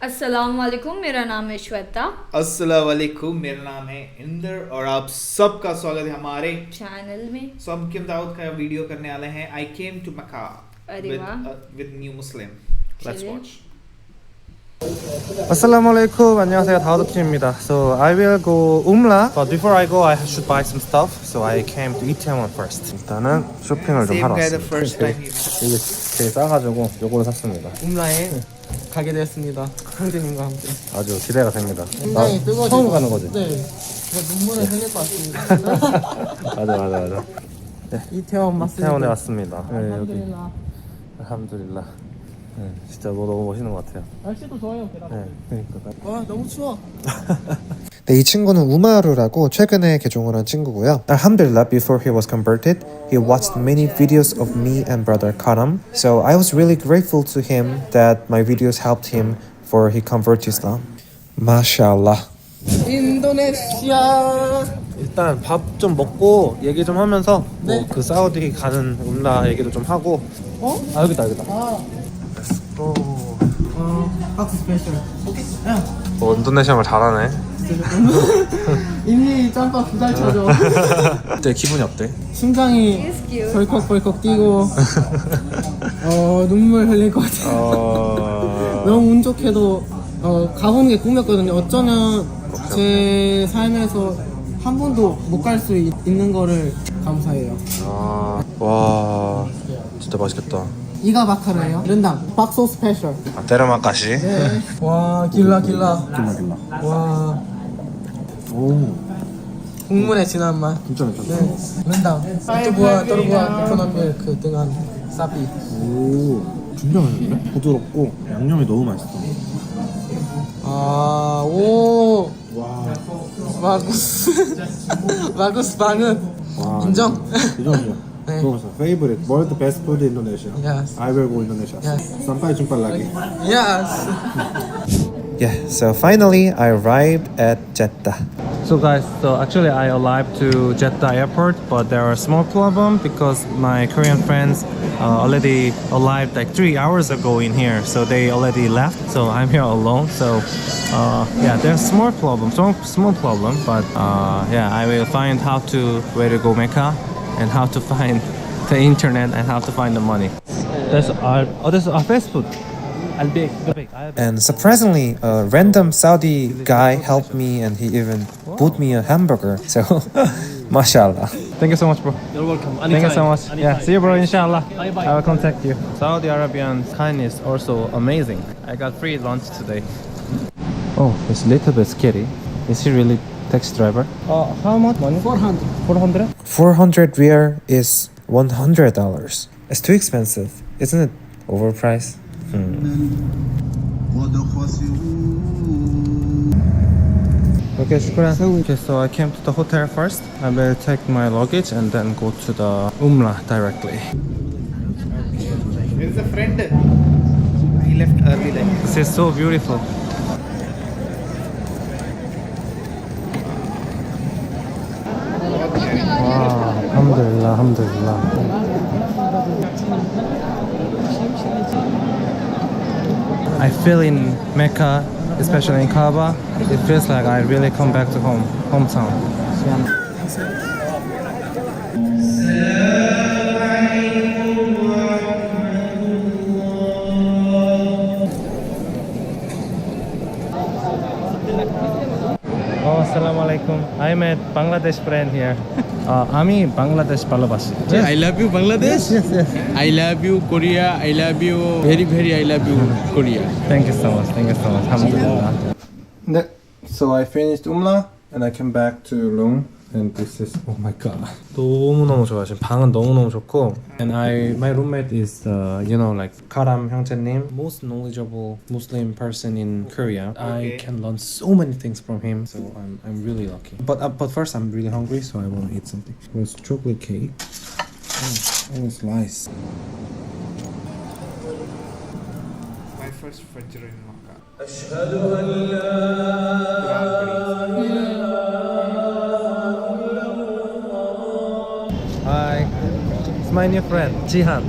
अस्सलाम वालेकुम, मेरा नाम है श्वेता। अस्सलाम वालेकुम, मेरा नाम है इंदर और आप सबका स्वागत है हमारे चैनल में। सब किम दाऊद का वीडियो करने वाले हैं। आई केम टू मक्का अरे वाह। With new Muslim. लेट्स चलिए। Watch. Assalamualaikum, 안녕하세요. 다우드킴입니다. So I will go umrah, but before I go, I should buy some stuff. So I came to Itaewon first. 일단은 쇼핑을 좀 Same 하러 guy the 왔습니다. first time he 이게 되게 싸가지고 요거를 샀습니다. umrah에 가게 되었습니다. 형제님과 함께. 아주 기대가 됩니다. 굉장히 뜨거워지고. 처음 가는 거지? 네. 제가 눈물을 흘릴 것 같습니다. 맞아. 이태원 맞습니다. 이태원에 왔습니다. 네, 여기. 알함두릴라. 알함두릴라. 네, 진짜 너무 멋있는 것 같아요. 날씨도 좋아요. 네, 그러니까. 와 너무 추워. 네, 이 친구는 우마루라고 최근에 개종을 한 친구고요. Alhamdulillah, before he was converted, he watched many videos of me and brother Karam. So I was really grateful to him that my videos helped him for he convert to Islam. MashaAllah. 인도네시아. 일단 밥 좀 먹고 얘기 좀 하면서 네. 뭐 그 사우디 가는 umrah 얘기도 좀 하고. 어? 아 여기다. 박스 스페셜. 인도네시아말 잘하네. 인리 짬밥 2달 차죠. 어때? 기분이 어때? 심장이 He's cute. 벌컥벌컥 뛰고 눈물 흘릴 것 같아요. 너무 운 좋게도 가보는 게 꿈이었거든요. 어쩌면 제 삶에서 한 번도 못 갈 수 있는 거를 감사해요. 와 진짜 맛있겠다. 이가 바카라예요. 른당 박소 스페셜. 데르마카시. 네. 와 길라. 와. 오 국물의 진한 맛. 진짜 괜찮다. 네. 른당. 또르부아 코코넛 밀크 등한 사비. 오 진짜 맛있는데? 부드럽고 양념이 너무 맛있어. 오. 와 마구스 방은 인정. 이정이요. 네. favorite world best food Indonesia. Yes. I will go Indonesia. Yes. Sampai jumpa lagi. Yes. Yeah, so finally I arrived at Jetta. So guys, so actually I arrived to Jetta airport, but there are a small problem because my Korean friends already arrived like 3 hours ago in here, so they already left. So I'm here alone. So yeah, there's small problem, small problem, but yeah, I will find where to go Mecca and how to find the internet and how to find the money. There's our fast food. And surprisingly, a random Saudi guy helped me and he even bought me a hamburger. So, mashallah. Thank you so much, bro. You're welcome. Thank you so much. Yeah, see you, bro. Inshallah. Bye-bye. I will contact you. Saudi Arabian kindness also amazing. I got free lunch today. Oh, it's a little bit scary. Is he really taxi driver? How much money? 400. 400? 400 riyal is $100. It's too expensive, isn't it? Overpriced. Okay, shukran. Okay, so I came to the hotel first. I will take my luggage and then go to the umrah directly. There is a friend. He left early then. This is so beautiful. Wow, alhamdulillah. I feel in Mecca, especially in Kaaba, it feels like I really come back to hometown. Oh, assalamualaikum. I met Bangladesh friend here. Ami Bangladesh ভালোবাসি. I love you Bangladesh. Yes. I love you Korea. I love you very I love you Korea. Thank you so much. Alhamdulillah. 네. So I finished umrah and I came back to room and this is oh my god. 너무너무 좋아요. 지금 방은 너무너무 좋고 and my roommate is like Karam 형제님, most knowledgeable Muslim person in Korea. I can learn so many things from him. So I'm really lucky. But first I'm really hungry, so I want to eat something. It's chocolate cake. Oh, it's nice. My first Fajr in Makkah. Hi, it's my new friend Jihan.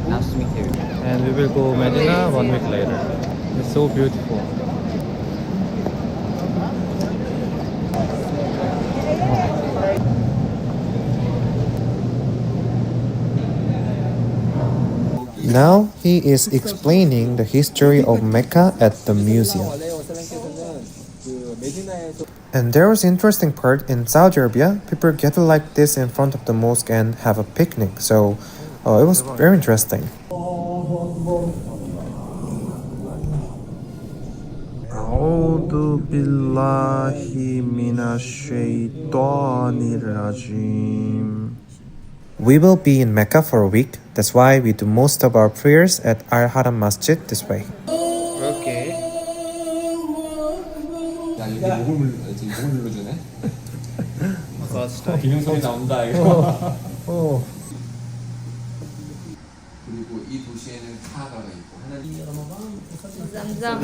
Nice to meet you. And we will go Medina 1 week later. It's so beautiful. Now he is explaining the history of Mecca at the museum. And there was an interesting part in Saudi Arabia. People gather like this in front of the mosque and have a picnic. So it was very interesting. أعوذ بالله من الشيطان الرجيم. We will be in Mecca for a week. That's why we do most of our prayers at Al Haram Masjid this way. Okay. First time. 비명소리 나온다 이거. 그리고 이 도시에는 카바가 있고 하나님 Zamzam.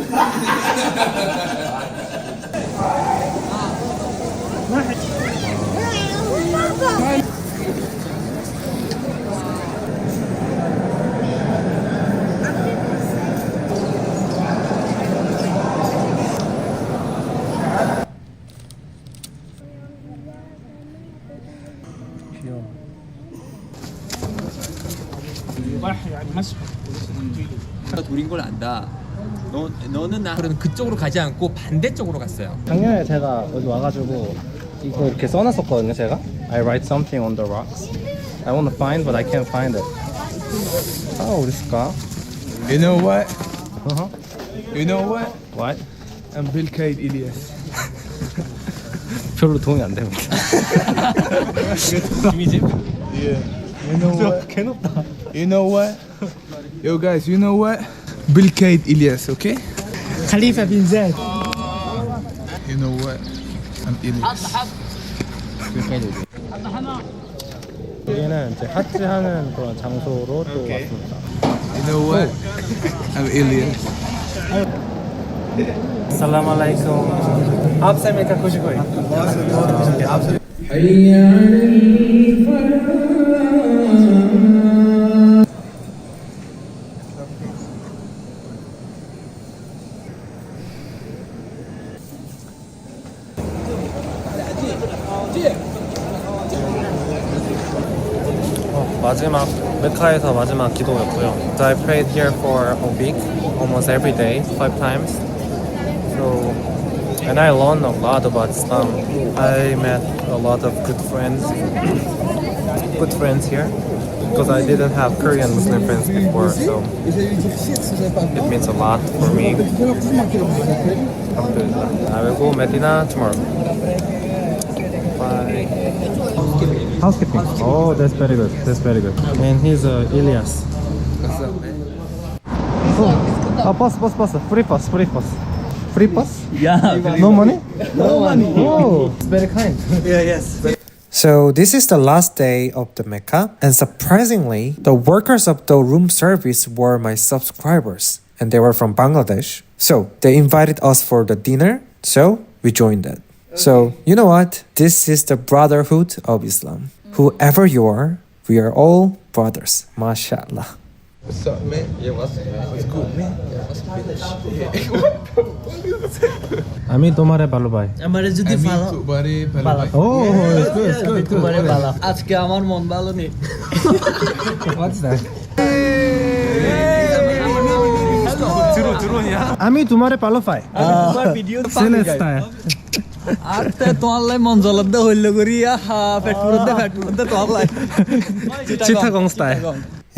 돌인 걸 안다. 너는 나 그런 그쪽으로 가지 않고 반대쪽으로 갔어요. 작년에 제가 여기 와가지고 이거 이렇게 써놨었거든요. 제가 I write something on the rocks. I want to find, but I can't find it. 어디 있을까? You know what? Uh-huh. You know what? What? I'm Bill Kate Elias. 별로 도움이 안 됩니다. 이미지? Yeah. You know what? 개 높다. You know what? Yo guys, you know what? Bill Kate Elias, okay? Khalifa bin Zaid. You know what? I'm Elias. 여기는 이제 하지하는 그런 장소로 또 왔습니다. You know what? I'm Elias. अस्सलामुअलैकुम। आप से मैं खुश कोई। 마지막 메카에서 마지막 기도였고요. So I prayed here for a week, almost every day, 5 times. So, and I learned a lot about Islam. I met a lot of good friends here, because I didn't have Korean Muslim friends before, so it means a lot for me. Alhamdulillah. I will go Medina tomorrow. Bye. Housekeeping. Oh, that's very good. That's very good. And he's Elias. What's up, man? Oh, pass. Free pass. Free pass? Yeah. No money? No money. Oh, it's very kind. Yeah, yes. So this is the last day of the Mecca, and surprisingly, the workers of the room service were my subscribers, and they were from Bangladesh. So they invited us for the dinner, so we joined that. So you know what? This is the Brotherhood of Islam. Whoever you are, we are all brothers. MashaAllah. What's up, man? Yeah, what's good, man? Yeah, what's finish? আমি তোমারে ভালোবাই আমারে যদি ভালো ও it's good তোমারে ভালো আজকে আমার মন ভালো নেই What's that? 드론이야? আমি তোমারে ভালোবাই তোমার ভিডিও Celestine. আর তে তোয়ালে মন জলদ হইল করিয়া পেট পুরতে তোয়ালে 치타공 style.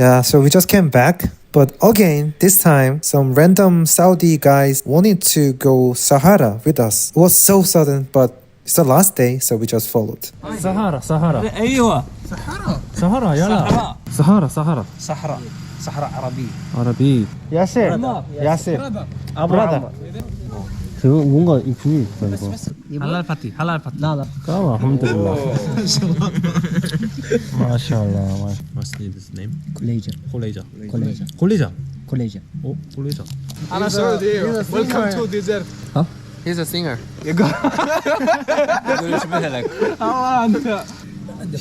Yeah, so we just came back. But again, this time, some random Saudi guys wanted to go Sahara with us. It was so sudden, but it's the last day, so we just followed. Sahara. ايوه Sahara, yalla. Sahara. صحراء عربي Arabi. Yasir. Brother. 저거 뭔가 이 분위기 있다 이거. 할랄 파티. 나나 까마, alhamdulillah. 마샬라. What's his name? 콜레이저 콜레이자. 콜레이저 오, 콜레이자. Welcome to desert. He's a singer.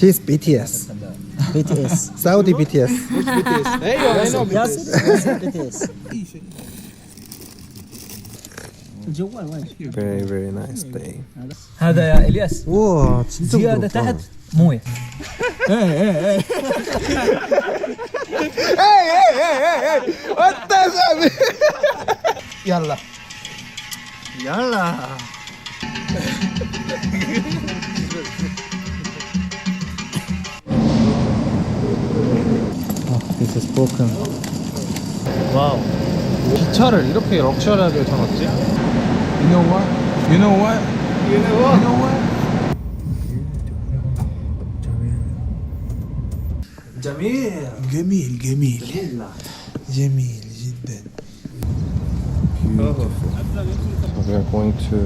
He's BTS. Saudi BTS. BTS Very very nice day. هذا يا الياس 우와 진짜 زياده 부드럽다. تحت مويه 얄라. 얄라. This is broken. 와우. 기차를 이렇게 럭셔리하게 해놨지? You know what? You know what? You know what? جميل. جميل جميل جميل جدا. So we are going to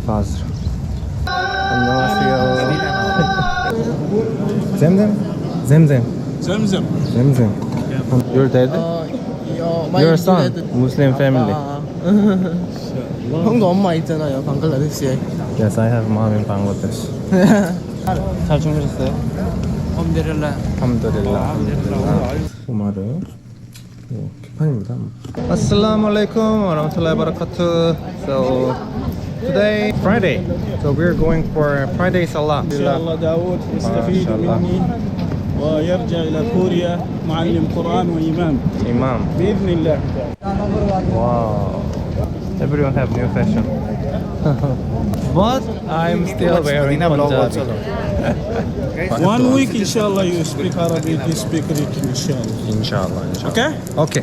Basra. 안녕하세요. 잼잼? 잼잼. زمزم. 잼잼. Your dad? Your son? Muslim family. 형도 엄마 있잖아요, 방글라데시에. Yes, I have mom in Bangladesh. 잘 주무셨어요? alhamdulillah. 알함두릴라. 우마르. 개판입니다. Assalamu alaikum wa rahmatullahi wa barakatuh. So today Friday. So we're going for Friday Salah. إن شاء الله داود يستفيد مني ويرجع إلى كوريا معلم قرآن وإمام Imam. بإذن الله. Wow. Everyone have new fashion. But I'm still wearing Punjabi. 1 week إن شاء الله you speak Arabic, you speak Greek إن شاء الله. Inshallah. Inshallah. Okay? Okay.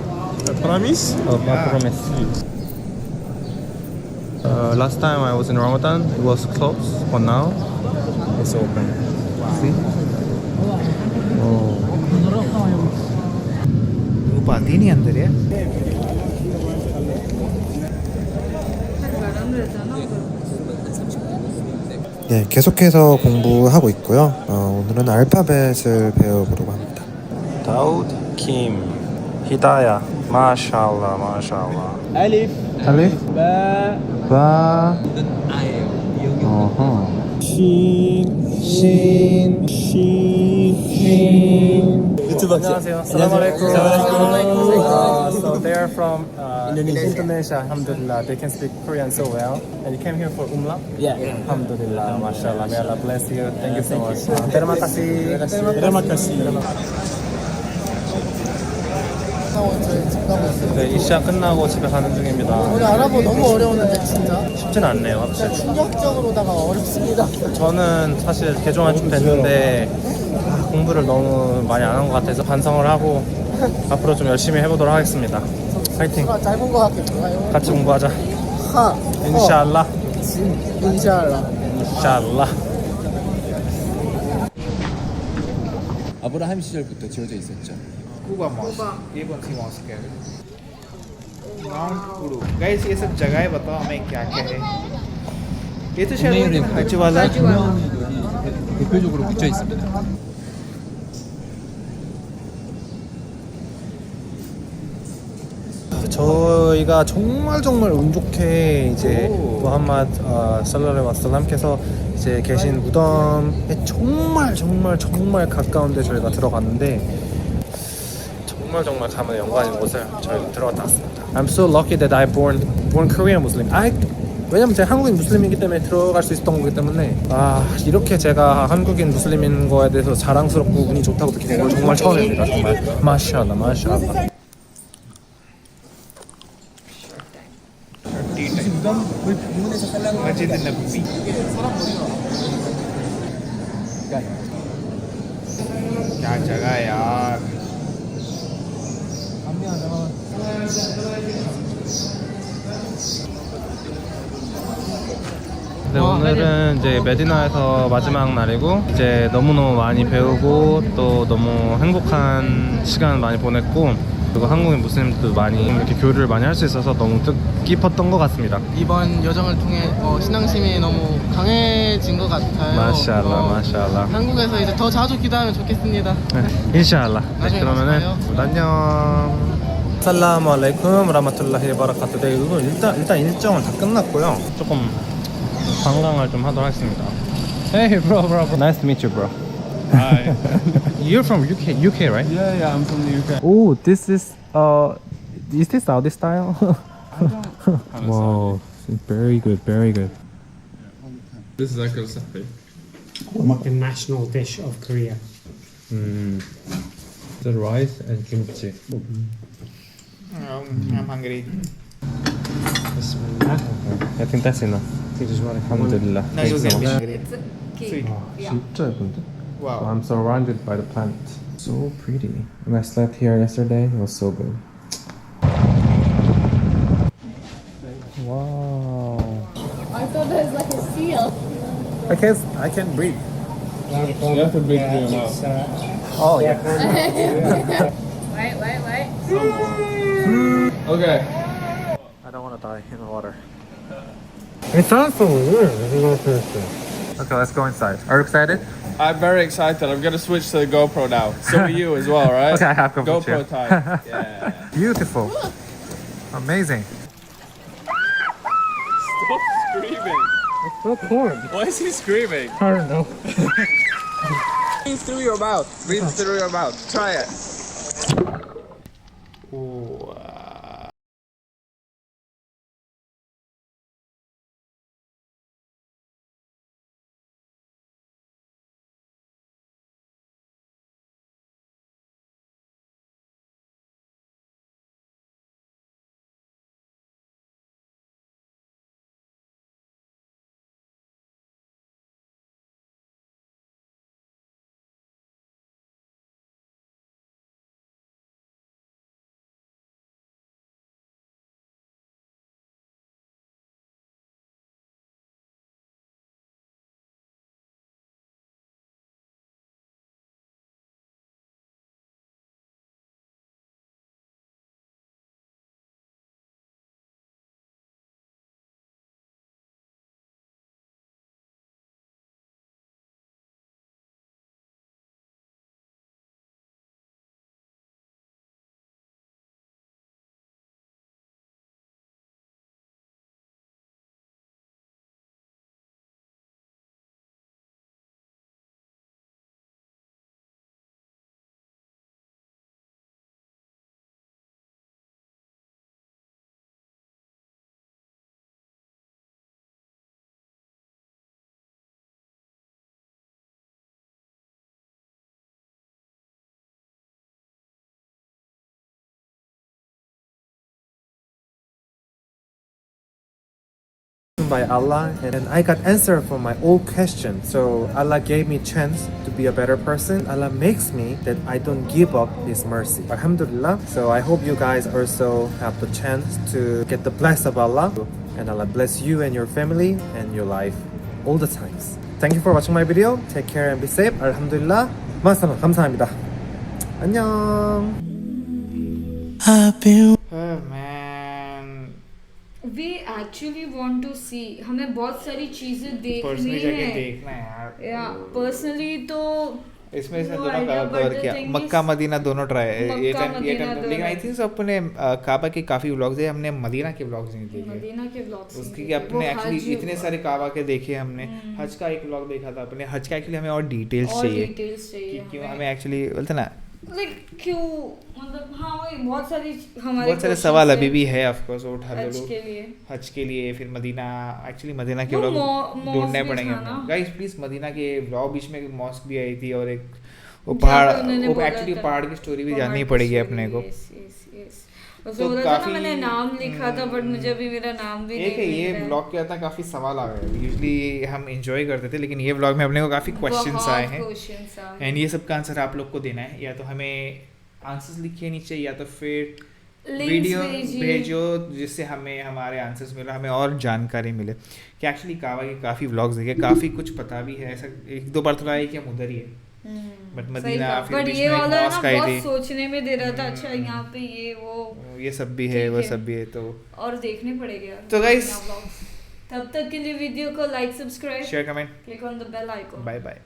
Promise? I promise. Last time I was in Ramadan, it was closed, but now it's open. See? Oh. वो पाती नहीं अंदर यार 네, 계속해서 공부하고 있고요. 오늘은 알파벳을 배워보려고 합니다. 다우드 킴 히다야 마샬라 마샬라 ألف 알if باء 바 어허 신 안녕하세요. Assalamualaikum. So they are from Indonesia. Alhamdulillah, they can speak Korean so well. And you came here for umrah? Yeah. Alhamdulillah, mashallah. May Allah bless you. Thank you so much. Terima kasih. Terima kasih. 네, 이시아 끝나고 집에 가는 중입니다. 오늘 아랍어 너무 어려웠는데 진짜 쉽진 않네요, 확실히. 충격적으로다가 어렵습니다. 저는 사실 개종한 좀 됐는데 공부를 너무 많이 안 한 것 같아서 반성을 하고 앞으로 좀 열심히 해보도록 하겠습니다. 파이팅. 짧은 거 같겠어요. 같이 공부하자. 하, 인샬라. 인샬라. 인샬라. 아브라함 시절부터 지어져 있었죠. Quba mask ये कौन सी mask है mount कुडू guys ये सब जगह बताओ हमें क्या क्या है ये तो शायद हज वाला 대표적으로 붙여 있습니다. 저희가 정말 운 좋게 이제 무함마드 살랄라후 와살람께서 이제 계신 무덤에 정말 가까운데 저희가 들어갔는데 정말 가문의 영광인 곳을 저희가 들어갔다 왔습니다. I'm so lucky that I born Korean Muslim. 왜냐면 제가 한국인 무슬림이기 때문에 들어갈 수 있었던 거기 때문에 이렇게 제가 한국인 무슬림인 거에 대해서 자랑스럽고 운이 좋다고 느끼는 건 정말 처음입니다. 정말 마샬라. मस्जिद नबवी क्या जगह है यार 네, 오늘은 이제 메디나에서 마지막 날이고 이제 너무너무 많이 배우고 또 너무 행복한 시간 많이 보냈고 그리고 한국인 무슬림들도 많이 이렇게 교류를 많이 할 수 있어서 너무 뜻깊었던 것 같습니다. 이번 여정을 통해 신앙심이 너무 강해진 것 같아요. 마샬라. 한국에서 이제 더 자주 기도하면 좋겠습니다. 인샬라. 네, 나중에 그러면은 봐요. 안녕. 살라무 알라이쿰 라마툴라히 바라카투. 네, 이거 일단 일정은 다 끝났고요. 조금 관광을 좀 하도록 하겠습니다. Hey bro. Nice to meet you, bro. Hi. You're from UK, right? Yeah, I'm from the UK. Oh, this is this Saudi style? Wow, very good, very good. This is akıl صحي. Like a national dish of Korea. The rice and kimchi. I'm hungry. Bismillah. I think that's enough. Alhamdulillah. No, you Thanks so can be much. hungry. It's a cake. Sweet. Yeah. 진짜 예쁜데? Wow. I'm surrounded by the plant. So pretty. When I slept here yesterday, it was so good. Wow. I thought there's like a seal. I can breathe. You have to breathe through your mouth. Oh yeah. Wait. Okay. I don't want to die in the water. It sounds so weird. Okay, let's go inside. Are you excited? I'm very excited. I'm gonna switch to the GoPro now. So are you as well, right? Okay, I have GoPro GoPro too. time. Yeah. Beautiful. Amazing. Stop screaming. It's so cool. Why is he screaming? I don't know. Breathe through your mouth. Breathe through your mouth. Try it. By Allah, and I got answer for my old question. So Allah gave me chance to be a better person. Allah makes me that I don't give up His mercy. Alhamdulillah. So I hope you guys also have the chance to get the bless of Allah, and Allah bless you and your family and your life all the times. Thank you for watching my video. Take care and be safe. Alhamdulillah. 마사만 감사합니다. 안녕. Oh man. We actually want to see. हमें बहुत सारी चीजें देखनी personally जाके है. देखना है यार. Yeah, personally तो इसमें से no दोनों idea, का but कवर the किया. thing मक्का is- मदीना दोनों ट्राई ये मक्का, टाइम मदीना लेकिन दोनों. आई थिंक सब अपने काबा के काफी व्लॉग्स है. हमने मदीना के व्लॉग्स नहीं देखे. मदीना के ब्लॉग्स उसकी कि अपने एक्चुअली इतने सारे काबा के देखे हमने. हज का एक व्लॉग देखा था अपने. हज का एक्चुअली हमें और डिटेल्स और चाहिए डिटेल्स कि चाहिए क्यों हमें एक्चुअली बोलते ना लाइक क्यों मतलब हाँ वही बहुत सारी हमारे बहुत सारे questions सवाल है अभी भी है ऑफ कोर्स उठा हज लो के लिए. हज के लिए. फिर मदीना एक्चुअली मदीना के वो व्लॉग मॉस्क ढूंढने भी पड़ेंगे था ना. हमें. गाइस प्लीज मदीना के व्लॉग बीच में मॉस्क भी आई थी और एक वो जहाँ पहाड़ पे उन्होंने वो बोला एक्चुअली था, पहाड़ की स्टोरी भी पहाड़ जाननी की पड़ेगी story, अपने को. yes, yes, yes. तो उसमें बोला था ना काफी- मैंने नाम लिखा था बट मुझे अभी मेरा नाम भी एक नहीं है ये मिल रहा है. व्लॉग क्या था काफी सवाल आ गए. यूजुअली हम एंजॉय करते थे लेकिन ये व्लॉग में अपने को काफी क्वेश्चंस बहुत आए हैं questions आए. एंड ये सब का आंसर आप लोग को देना है. या तो हमें आंसर्स लिखे नीचे या तो फिर Links वीडियो भेजिए. भेजो जिससे हमें हमारे आंसर्स मिले हमें और जानकारी मिले कि एक्चुअली काबा के काफ़ी व्लॉग्स देखे काफ़ी कुछ पता भी है. ऐसा एक दो बार तो आया कि हम उधर ही है बट मदीना फिर बट बीच ये में एक वाला है ना मॉस्क आई बहुत थी. सोचने में दे रहा था. अच्छा यहाँ पे ये वो ये सब भी है ठीक वो है. सब भी है तो और देखने पड़ेगा यार. तो guys- तब तक के लिए वीडियो को like subscribe share comment click on the bell icon. Bye bye.